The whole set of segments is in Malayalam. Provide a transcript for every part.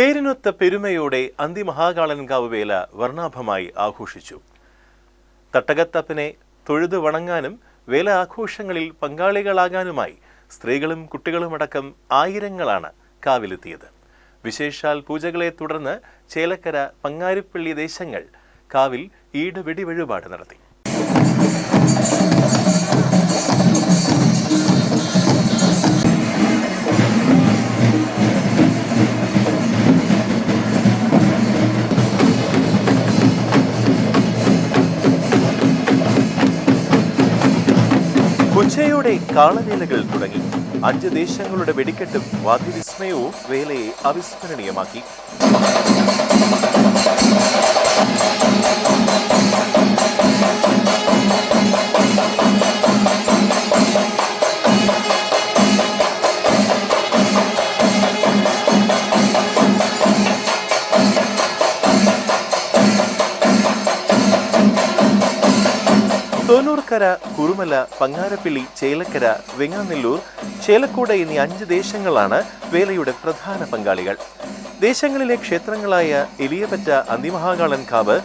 പേരിനൊത്ത പെരുമയോടെ അന്തിമഹാകാളൻകാവ് വേല വർണ്ണാഭമായി ആഘോഷിച്ചു. തട്ടകത്തപ്പനെ തൊഴുതു വണങ്ങാനും വേല ആഘോഷങ്ങളിൽ പങ്കാളികളാകാനുമായി സ്ത്രീകളും കുട്ടികളുമടക്കം ആയിരങ്ങളാണ് കാവിലെത്തിയത്. വിശേഷാൽ പൂജകളെ തുടർന്ന് ചേലക്കര, പങ്ങാരപ്പിള്ളി ദേശങ്ങൾ കാവിൽ ഈടുവെടി വഴിപാട് നടത്തി. ഉച്ചയോടെ കാളവേലകൾ തുടങ്ങി. 5 ദേശങ്ങളുടെ വെടിക്കെട്ടും വാദ്യവിസ്മയവും വേലയെ അവിസ്മരണീയമാക്കി. തോന്നൂർക്കര, കുറുമല, പങ്ങാരപ്പിള്ളി, ചേലക്കര, വെങ്ങാനല്ലൂർ, ചേലക്കോട് എന്നീ 5 ദേശങ്ങളാണ് വേലയുടെ പ്രധാന പങ്കാളികൾ. ദേശങ്ങളിലെ ക്ഷേത്രങ്ങളായ എലിയപറ്റ അന്തിമഹാകാളൻകാവ്,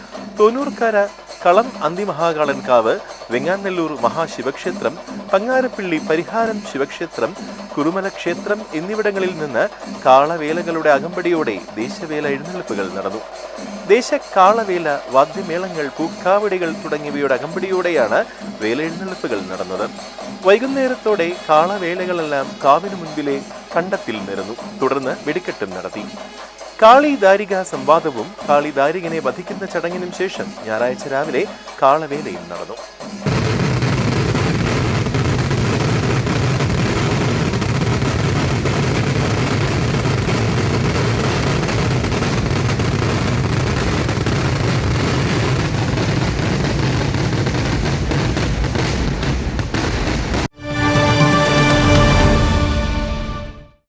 തോന്നൂർക്കര കളം അന്തിമഹാകാളൻകാവ്, വെങ്ങാനല്ലൂർ മഹാശിവക്ഷേത്രം, പങ്ങാരപ്പിള്ളി പരിഹാരം ശിവക്ഷേത്രം, കുറുമല ക്ഷേത്രം എന്നിവിടങ്ങളിൽ നിന്ന് കാളവേലകളുടെ അകമ്പടിയോടെ ദേശവേല എഴുന്നള്ളിപ്പുകൾ നടന്നു. ദേശക്കാളവേല, വാദ്യമേളങ്ങൾ, പൂക്കാവടികൾ തുടങ്ങിയവയുടെ അകമ്പടിയോടെയാണ് വേല എഴുന്നള്ളിപ്പുകൾ നടന്നത്. വൈകുന്നേരത്തോടെ കാളവേലകളെല്ലാം കാവിനു മുൻപിലെ കണ്ടത്തിൽ നിരന്നു. തുടർന്ന് വെടിക്കെട്ടും നടത്തി. കാളി ദാരിക സംവാദവും കാളി ദാരികനെ വധിക്കുന്ന ചടങ്ങിനും ശേഷം ഞായറാഴ്ച രാവിലെ കാളവേലയും നടന്നു.